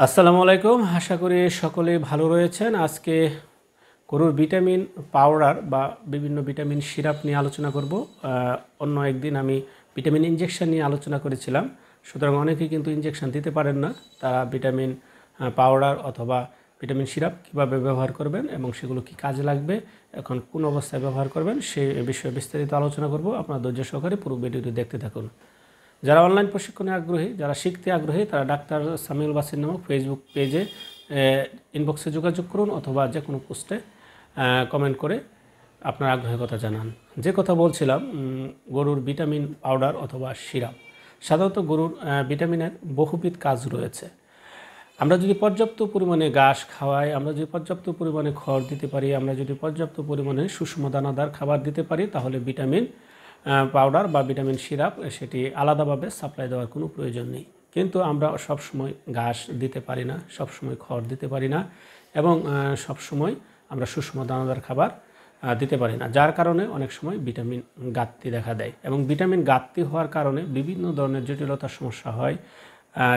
আসসালামু আলাইকুম। আশা করি সকলেই ভালো রয়েছেন। আজকে গরুর ভিটামিন পাউডার বা বিভিন্ন ভিটামিন সিরাপ নিয়ে আলোচনা করব। অন্য একদিন আমি ভিটামিন ইনজেকশন নিয়ে আলোচনা করেছিলাম। সুতরাং অনেকেই কিন্তু ইনজেকশন দিতে পারেন না। তারা ভিটামিন পাউডার অথবা ভিটামিন সিরাপ কীভাবে ব্যবহার করবেন এবং সেগুলো কী কাজে লাগবে, এখন কোন অবস্থায় ব্যবহার করবেন সে বিষয়ে বিস্তারিত আলোচনা করব। আপনার ধৈর্য সহকারে পুরো ভিডিওটি দেখতে থাকুন। যারা অনলাইন প্রশিক্ষণে আগ্রহী, যারা শিখতে আগ্রহী, তারা ডাক্তার সামিউল বাসির নামক ফেসবুক পেজে ইনবক্সে যোগাযোগ করুন অথবা যে কোনো পোস্টে কমেন্ট করে আপনার আগ্রহের কথা জানান। যে কথা বলছিলাম, গরুর ভিটামিন পাউডার অথবা সিরাপ। সাধারণত গরুর ভিটামিনের বহুবিধ কাজ রয়েছে। আমরা যদি পর্যাপ্ত পরিমাণে ঘাস খাওয়াই, আমরা যদি পর্যাপ্ত পরিমাণে খড় দিতে পারি, আমরা যদি পর্যাপ্ত পরিমাণে সুষম দানাদার খাবার দিতে পারি, তাহলে ভিটামিন পাউডার বা ভিটামিন সিরাপ সেটি আলাদাভাবে সাপ্লাই দেওয়ার কোনো প্রয়োজন নেই। কিন্তু আমরা সবসময় ঘাস দিতে পারি না, সবসময় খড় দিতে পারি না এবং সবসময় আমরা সুষম দানাদার খাবার দিতে পারি না, যার কারণে অনেক সময় ভিটামিন ঘাটতি দেখা দেয় এবং ভিটামিন ঘাটতি হওয়ার কারণে বিভিন্ন ধরনের জটিলতার সমস্যা হয়।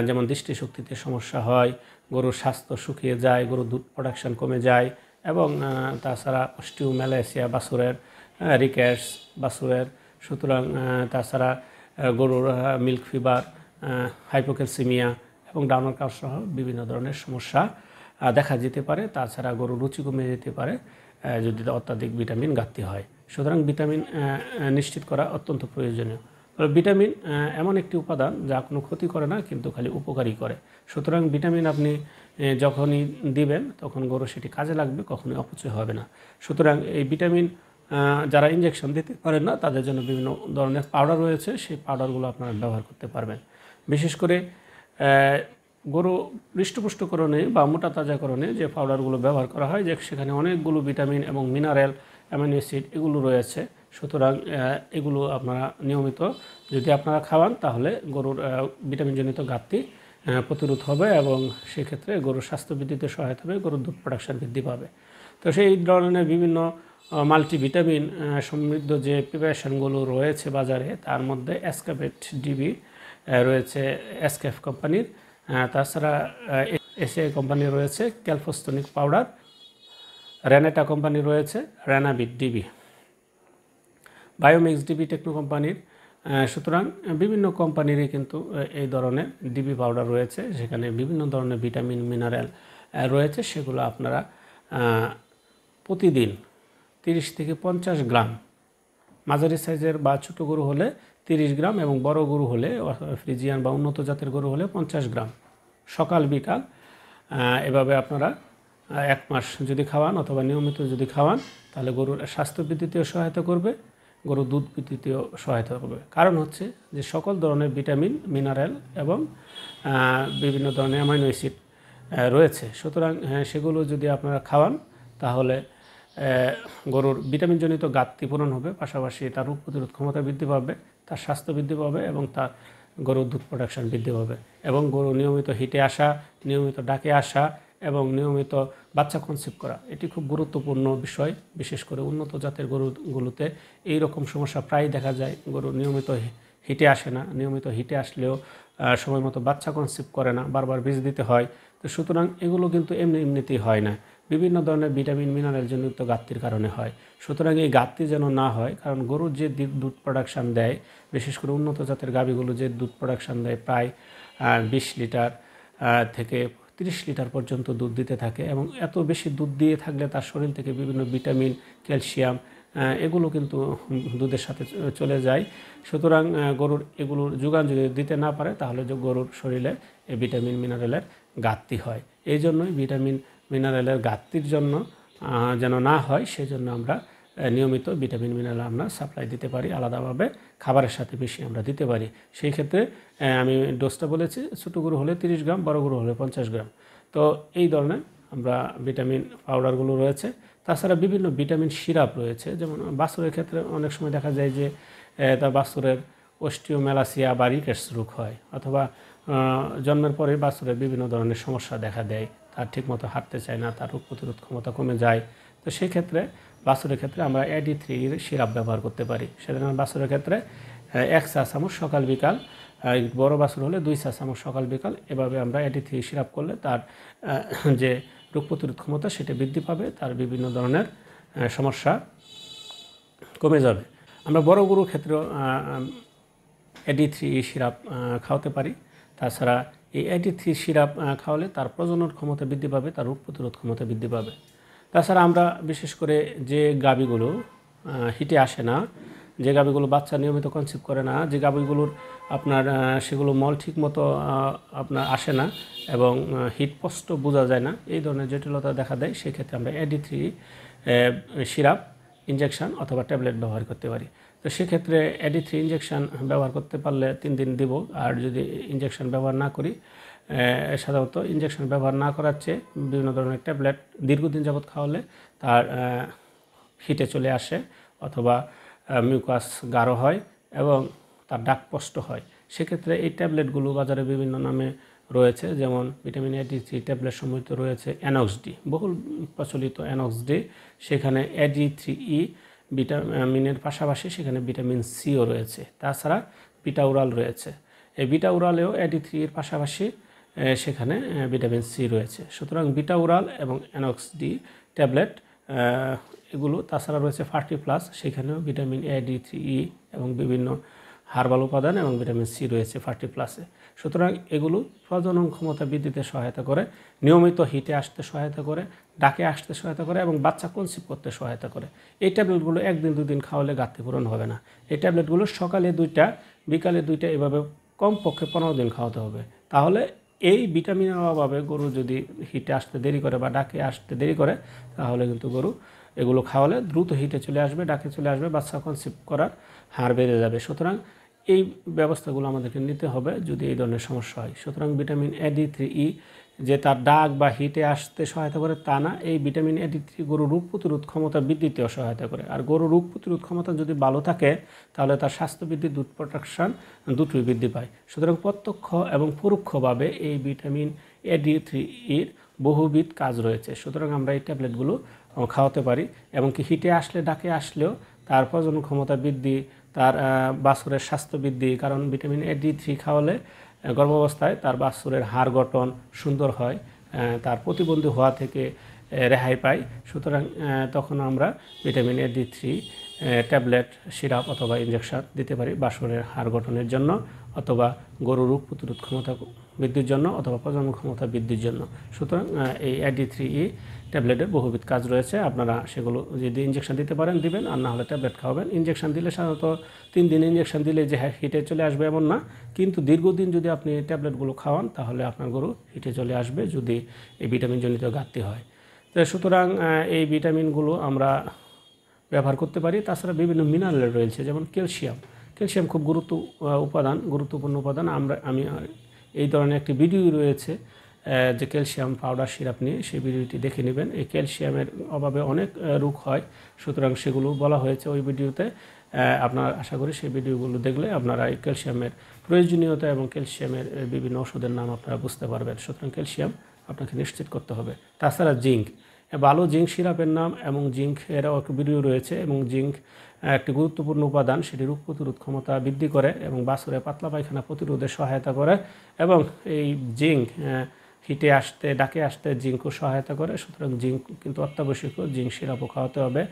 যেমন দৃষ্টিশক্তিতে সমস্যা হয়, গরুর স্বাস্থ্য শুকিয়ে যায়, গরুর দুধ প্রোডাকশন কমে যায় এবং তাছাড়া অস্টিওম্যালাইসিয়া বাছুরের, রিকেটস বাছুরের, সুতরাং তাছাড়া গরুর মিল্ক ফিভার, হাইপোক্যালসিমিয়া এবং ডাউনার কাফ সহ বিভিন্ন ধরনের সমস্যা দেখা যেতে পারে। তাছাড়া গরুর রুচি কমে যেতে পারে যদি অত্যাধিক ভিটামিন ঘাটতি হয়। সুতরাং ভিটামিন নিশ্চিত করা অত্যন্ত প্রয়োজনীয়। ভিটামিন এমন একটি উপাদান যা কোনো ক্ষতি করে না, কিন্তু খালি উপকারী করে। সুতরাং ভিটামিন আপনি যখনই দিবেন তখন গরু সেটি কাজে লাগবে, কখনোই অপচয় হবে না। সুতরাং এই ভিটামিন যারা ইনজেকশন দিতে পারেন না তাদের জন্য বিভিন্ন ধরনের পাউডার রয়েছে, সেই পাউডারগুলো আপনারা ব্যবহার করতে পারবেন। বিশেষ করে গরু হৃষ্টপুষ্টকরণে বা মোটা তাজাকরণে যে পাউডারগুলো ব্যবহার করা হয়, যে সেখানে অনেকগুলো ভিটামিন এবং মিনারেল, অ্যামাইনো অ্যাসিড এগুলো রয়েছে। সুতরাং এগুলো আপনারা নিয়মিত যদি আপনারা খাওয়ান তাহলে গরুর ভিটামিনজনিত ঘাটতি প্রতিরোধ হবে এবং সেক্ষেত্রে গরুর স্বাস্থ্য বৃদ্ধিতে সহায়তা হবে, গরুর দুধ প্রোডাকশন বৃদ্ধি পাবে। তো সেই ধরনের বিভিন্ন মাল্টিভিটামিন সমৃদ্ধ যে প্রিপারেশনগুলো রয়েছে বাজারে, তার মধ্যে এসকাপেট ডিবি রয়েছে এসকেফ কোম্পানির, তাছাড়া এসিআই কোম্পানির রয়েছে ক্যালফোস্টোনিক পাউডার, রেনেটা কোম্পানির রয়েছে রেনাবিট ডিবি, বায়োমিক্স ডিবি টেকনো কোম্পানির। সুতরাং বিভিন্ন কোম্পানিরই কিন্তু এই ধরনের ডিবি পাউডার রয়েছে, সেখানে বিভিন্ন ধরনের ভিটামিন মিনারেল রয়েছে। সেগুলো আপনারা প্রতিদিন 30 থেকে 50 গ্রাম, মাঝারি সাইজের বা ছোটো গরু হলে 30 গ্রাম এবং বড় গরু হলে ফ্রিজিয়ান বা উন্নত জাতের গরু হলে 50 গ্রাম সকাল বিকাল এভাবে আপনারা 1 মাস যদি খাওয়ান অথবা নিয়মিত যদি খাওয়ান তাহলে গরুর স্বাস্থ্য বৃদ্ধিতেও সহায়তা করবে, গরুর দুধ বৃদ্ধিতেও সহায়তা করবে। কারণ হচ্ছে যে সকল ধরনের ভিটামিন, মিনারেল এবং বিভিন্ন ধরনের অ্যামাইনো অ্যাসিড রয়েছে। সুতরাং সেগুলো যদি আপনারা খাওয়ান তাহলে গরুর ভিটামিনজনিত ঘাটতি পূরণ হবে, পাশাপাশি তার রোগ প্রতিরোধ ক্ষমতা বৃদ্ধি পাবে, তার স্বাস্থ্য বৃদ্ধি পাবে এবং তার গরুর দুধ প্রোডাকশন বৃদ্ধি পাবে এবং গরু নিয়মিত হিটে আসা, নিয়মিত ডাকে আসা এবং নিয়মিত বাচ্চা কনসিভ করা, এটি খুব গুরুত্বপূর্ণ বিষয়। বিশেষ করে উন্নত জাতের গরুগুলোতে এই রকম সমস্যা প্রায় দেখা যায়। গরু নিয়মিত হিটে আসে না, নিয়মিত হিটে আসলেও সময় মতো বাচ্চা কনসিভ করে না, বারবার বীজ দিতে হয়। তো সুতরাং এগুলো কিন্তু এমনিতেই হয় না, বিভিন্ন ধরনের ভিটামিন মিনারেল জনিত ঘাটতির কারণে হয়। সুতরাং এই ঘাটতি যেন না হয়, কারণ গরুর যে দুধ প্রোডাকশান দেয়, বিশেষ করে উন্নত জাতের গাভীগুলো যে দুধ প্রোডাকশান দেয় প্রায় 20 লিটার থেকে 30 লিটার পর্যন্ত দুধ দিতে থাকে এবং এত বেশি দুধ দিয়ে থাকলে তার শরীর থেকে বিভিন্ন ভিটামিন, ক্যালসিয়াম এগুলো কিন্তু দুধের সাথে চলে যায়। সুতরাং গরুর এগুলোর যোগান যদি দিতে না পারে তাহলে যে গরুর শরীরে এই ভিটামিন মিনারেলের ঘাটতি হয়। এই জন্যই ভিটামিন মিনারেলের ঘাটতির জন্য যেন না হয়, সেই জন্য আমরা নিয়মিত ভিটামিন মিনারেল আমরা সাপ্লাই দিতে পারি, আলাদাভাবে খাবারের সাথে বেশি আমরা দিতে পারি। সেই ক্ষেত্রে আমি ডোজটা বলেছি, ছোটো গরু হলে 30 গ্রাম, বড় গরু হলে 50 গ্রাম। তো এই ধরনের আমরা ভিটামিন পাউডারগুলো রয়েছে। তাছাড়া বিভিন্ন ভিটামিন সিরাপ রয়েছে, যেমন বাছুরের ক্ষেত্রে অনেক সময় দেখা যায় যে তার বাছুরের অস্টিওম্যালাসিয়া বা রিকেটস রোগ হয়, অথবা জন্মের পরে বাছুরের বিভিন্ন ধরনের সমস্যা দেখা দেয়, তার ঠিকমতো হাঁটতে চায় না, তার রোগ প্রতিরোধ ক্ষমতা কমে যায়। তো সেই ক্ষেত্রে বাছুরের ক্ষেত্রে আমরা AD3 সিরাপ ব্যবহার করতে পারি। সেজন্য বাছুরের ক্ষেত্রে 1 চা চামচ সকাল বিকাল বড় বাছুর হলে 2 চা চামচ সকাল বিকাল এভাবে আমরা AD3 সিরাপ করলে তার যে রোগ প্রতিরোধ ক্ষমতা সেটা বৃদ্ধি পাবে, তার বিভিন্ন ধরনের সমস্যা কমে যাবে। আমরা বড় গরুর ক্ষেত্রেও AD3 সিরাপ খাওয়াতে পারি। তাছাড়া এই AD3 সিরাপ খাওয়ালে তার প্রজনন ক্ষমতা বৃদ্ধি পাবে, তার রোগ প্রতিরোধ ক্ষমতা বৃদ্ধি পাবে। তাছাড়া আমরা বিশেষ করে যে গাভীগুলো হিটে আসে না, যে গাভীগুলো বাচ্চা নিয়মিত কনসিভ করে না, যে গাভীগুলোর আপনার সেগুলো মল ঠিক মতো আপনার আসে না এবং হিট স্পষ্ট বোঝা যায় না, এই ধরনের জটিলতা দেখা দেয়, সেক্ষেত্রে আমরা AD3 সিরাপ ইনজেকশন অথবা ট্যাবলেট ব্যবহার করতে পারি। তো সেক্ষেত্রে AD3 ইনজেকশন ব্যবহার করতে পারলে 3 দিন দিব, আর যদি ইনজেকশন ব্যবহার না করি, সাধারণত ইনজেকশন ব্যবহার না করার চেয়ে বিভিন্ন ধরনের ট্যাবলেট দীর্ঘদিন যাবৎ খাওয়ালে তার হিটে চলে আসে অথবা মিউকাস গাঢ় হয় এবং তার ডাক স্পষ্ট হয়। সেক্ষেত্রে এই ট্যাবলেটগুলো বাজারে বিভিন্ন নামে রয়েছে, যেমন ভিটামিন AD3 ট্যাবলেট সম্বলিত রয়েছে অ্যানক্সডি, বহুল প্রচলিত অ্যানক্সডি। সেখানে AD3E ভিটামিনের পাশাপাশি সেখানে ভিটামিন সিও রয়েছে। তাছাড়া বিটাউরাল রয়েছে। এই বিটাউরালেও AD3 এর পাশাপাশি সেখানে ভিটামিন সি রয়েছে। সুতরাং বিটাউরাল এবং অ্যানক্সডি ট্যাবলেট এগুলো, তাছাড়া রয়েছে 40+, সেখানেও ভিটামিন AD3E এবং বিভিন্ন হার্বাল উপাদান এবং ভিটামিন সি রয়েছে 40+-এ। সুতরাং এগুলো প্রজনন ক্ষমতা বৃদ্ধিতে সহায়তা করে, নিয়মিত হিটে আসতে সহায়তা করে, ডাকে আসতে সহায়তা করে এবং বাচ্চা কনসিভ করতে সহায়তা করে। এই ট্যাবলেটগুলো 1 দিন 2 দিন খাওয়ালে ঘাটতি পূরণ হবে না। এই ট্যাবলেটগুলো সকালে 2টা বিকালে 2টা এভাবে কমপক্ষে 15 দিন খাওয়াতে হবে। তাহলে এই ভিটামিনের অভাবে গরু যদি হিটে আসতে দেরি করে বা ডাকে আসতে দেরি করে, তাহলে কিন্তু গরু এগুলো খাওয়ালে দ্রুত হিটে চলে আসবে, ডাকে চলে আসবে, বাচ্চা কনসিভ করার হার বেড়ে যাবে। সুতরাং এই ব্যবস্থাগুলো আমাদেরকে নিতে হবে যদি এই ধরনের সমস্যা হয়। সুতরাং ভিটামিন AD3E যে তার ডাক বা হিটে আসতে সহায়তা করে তা না, এই ভিটামিন AD3 গরুর রোগ প্রতিরোধ ক্ষমতা বৃদ্ধিতেও সহায়তা করে। আর গরুর রোগ প্রতিরোধ ক্ষমতা যদি ভালো থাকে, তাহলে তার স্বাস্থ্য বৃদ্ধি, দুধ প্রোডাকশন দুটোই বৃদ্ধি পায়। সুতরাং প্রত্যক্ষ এবং পরোক্ষভাবে এই ভিটামিন AD3 বহুবিধ কাজ রয়েছে। সুতরাং আমরা এই ট্যাবলেটগুলো খাওয়াতে পারি এবং কি হিটে আসলে ডাকে আসলেও তার প্রজনন ক্ষমতা বৃদ্ধি, তার বাছুরের স্বাস্থ্য বৃদ্ধি, কারণ ভিটামিন AD3 খাওয়ালে গর্ভাবস্থায় তার বাছুরের হাড় গঠন সুন্দর হয়, তার প্রতিবন্ধী হওয়া থেকে রেহাই পায়। সুতরাং তখন আমরা ভিটামিন AD3 ট্যাবলেট সিরাপ অথবা ইনজেকশন দিতে পারি বাছুরের হাড় গঠনের জন্য, অথবা গরুর রোগ প্রতিরোধ ক্ষমতা বৃদ্ধির জন্য, অথবা প্রজনন ক্ষমতা বৃদ্ধির জন্য। সুতরাং এই AD3E ট্যাবলেটের বহুবিধ কাজ রয়েছে। আপনারা সেগুলো যদি ইনজেকশন দিতে পারেন দিবেন, আর না হলে ট্যাবলেট খাওয়াবেন। ইনজেকশন দিলে সাধারণত 3 দিন ইনজেকশন দিলে যে হিটে চলে আসবে এমন না, কিন্তু দীর্ঘদিন যদি আপনি ট্যাবলেটগুলো খাওয়ান তাহলে আপনার গরু হিটে চলে আসবে যদি এই ভিটামিনজনিত ঘাটতি হয়। তো সুতরাং এই ভিটামিনগুলো আমরা ব্যবহার করতে পারি। তাছাড়া বিভিন্ন মিনারেল রয়েছে, যেমন ক্যালসিয়াম খুব গুরুত্বপূর্ণ উপাদান। আমি এই ধরনের একটি ভিডিও রয়েছে যে ক্যালসিয়াম পাউডার সিরাপ নিয়ে, সেই ভিডিওটি দেখে নেবেন। এই ক্যালসিয়ামের অভাবে অনেক রোগ হয়, সুতরাং সেগুলো বলা হয়েছে ওই ভিডিওতে। আপনারা আশা করি সেই ভিডিওগুলো দেখলে আপনারা এই ক্যালসিয়ামের প্রয়োজনীয়তা এবং ক্যালসিয়ামের বিভিন্ন ওষুধের নাম আপনারা বুঝতে পারবেন। সুতরাং ক্যালসিয়াম আপনাকে নিশ্চিত করতে হবে। তাছাড়া জিঙ্ক, ভালো জিঙ্ক সিরাপের নাম এবং জিঙ্কেরও একটা ভিডিও রয়েছে, এবং জিঙ্ক একটি গুরুত্বপূর্ণ উপাদান, সেটি রোগ প্রতিরোধ ক্ষমতা বৃদ্ধি করে এবং বাছুরের পাতলা পায়খানা প্রতিরোধে সহায়তা করে, এবং এই জিঙ্ক হিটে আসতে ডাকে আসতে জিঙ্কও সহায়তা করে। সুতরাং জিঙ্ক কিন্তু অত্যাবশ্যক, জিঙ্ক সিরাপও খাওয়াতে হবে।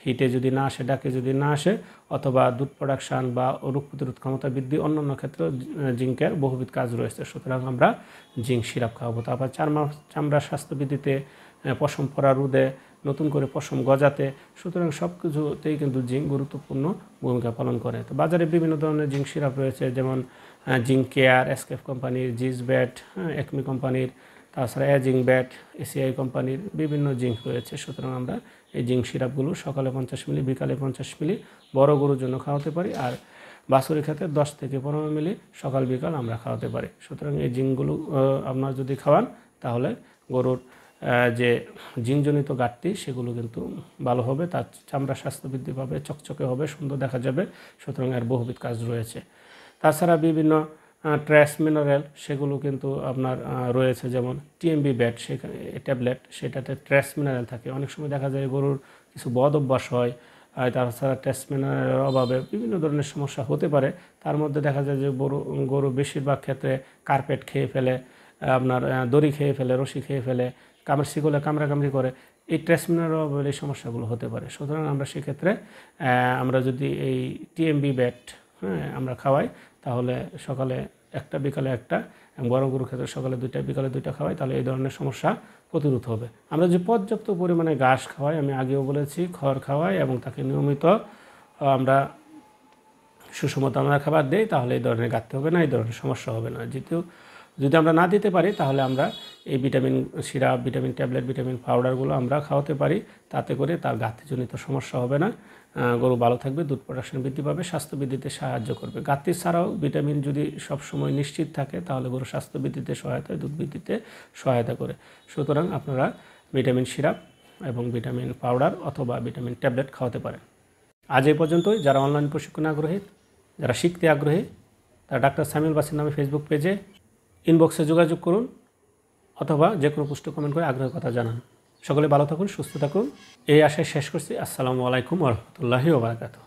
হিটে যদি না আসে, ডাকে যদি না আসে, অথবা দুধ প্রোডাকশান বা রোগ প্রতিরোধ ক্ষমতা বৃদ্ধি, অন্যান্য ক্ষেত্রেও জিঙ্কের বহুবিধ কাজ রয়েছে। সুতরাং আমরা জিঙ্ক সিরাপ খাওয়াবো। তারপর চামড়ার স্বাস্থ্য বৃদ্ধিতে, পশম পড়া রোধে, নতুন করে পশম গজাতে, সুতরাং সব কিছুতেই কিন্তু জিঙ্ক গুরুত্বপূর্ণ ভূমিকা পালন করে। তো বাজারে বিভিন্ন ধরনের জিঙ্ক সিরাপ রয়েছে, যেমন জিঙ্ক কেয়ার, এসকেফ কোম্পানির, জিজব্যাট, একমি কোম্পানির, তাছাড়া জিঙ্ক ব্যাট, এসিআই কোম্পানির বিভিন্ন জিঙ্ক রয়েছে। সুতরাং আমরা এই জিঙ্ক সিরাপগুলো সকালে 50 মিলি, বিকালে 50 মিলি বড় গরুর জন্য খাওয়াতে পারি, আর বাছুরের ক্ষেত্রে 10 থেকে 15 মিলি সকাল বিকাল আমরা খাওয়াতে পারি। সুতরাং এই জিঙ্কগুলো আপনারা যদি খাওয়ান, তাহলে গরুর যে জিনজনিত ঘাটতি সেগুলো কিন্তু ভালো হবে, তার চামড়া স্বাস্থ্য বৃদ্ধি পাবে, চকচকে হবে, সুন্দর দেখা যাবে। সুতরাং এর বহুবিধ কাজ রয়েছে। তাছাড়া বিভিন্ন ট্রেস মিনারেল সেগুলো কিন্তু আপনার রয়েছে, যেমন টিএমবি ব্যাট, সেখানে ট্যাবলেট, সেটাতে ট্রেস মিনারেল থাকে। অনেক সময় দেখা যায় গরুর কিছু বদ অভ্যাস হয়, তাছাড়া টেস্টম্যানের অভাবে বিভিন্ন ধরনের সমস্যা হতে পারে। তার মধ্যে দেখা যায় যে গরু বেশিরভাগ ক্ষেত্রে কার্পেট খেয়ে ফেলে, আপনার দড়ি খেয়ে ফেলে, রশি খেয়ে ফেলে, শিকলে কামড়াকামড়ি করে। এই টেস্টম্যানের অভাবে এই সমস্যাগুলো হতে পারে। সুতরাং আমরা সেক্ষেত্রে আমরা যদি এই টিএমবি ব্যাট আমরা খাওয়াই, তাহলে সকালে একটা বিকালে একটা, বড় গরুর ক্ষেত্রে সকালে 2টা বিকালে 2টা খাওয়াই, তাহলে এই ধরনের সমস্যা প্রতিরোধ হবে। আমরা যে পর্যাপ্ত পরিমাণে ঘাস খাওয়াই, আমি আগেও বলেছি, খড় খাওয়াই এবং তাকে নিয়মিত আমরা সুষম দানাদার খাবার দেই, তাহলে এই ধরনের ঘাটতি হবে না, এই ধরনের সমস্যা হবে না। যদি আমরা না দিতে পারি, তাহলে আমরা এই vitamin syrup, vitamin tablet, vitamin পাউডারগুলো আমরা খাওয়াতে পারি। তাতে করে তার ঘাটতিজনিত সমস্যা হবে না, গরু ভালো থাকবে, দুধ প্রোডাকশন বৃদ্ধি পাবে, স্বাস্থ্য বৃদ্ধিতে সাহায্য করবে। ঘাটতি ছাড়াও ভিটামিন যদি সবসময় নিশ্চিত থাকে, তাহলে গরুর স্বাস্থ্য বৃদ্ধিতে সহায়তা, দুধ বৃদ্ধিতে সহায়তা করে। সুতরাং আপনারা ভিটামিন সিরাপ এবং ভিটামিন পাউডার অথবা ভিটামিন ট্যাবলেট খাওয়াতে পারেন। আজ এই পর্যন্তই। যারা অনলাইন প্রশিক্ষণে আগ্রহী, যারা শিখতে আগ্রহী, তারা ডাক্তার সামিউল বাসির নামে ফেসবুক পেজে ইনবক্সে যোগাযোগ করুন অথবা যে কোনো পোস্টে কমেন্ট করে আগ্রহের কথা জানান। সকলে ভালো থাকুন, সুস্থ থাকুন, এই আশায় শেষ করছি। আসসালামু আলাইকুম ওয়া রাহমাতুল্লাহি ওয়া বারাকাতুহু।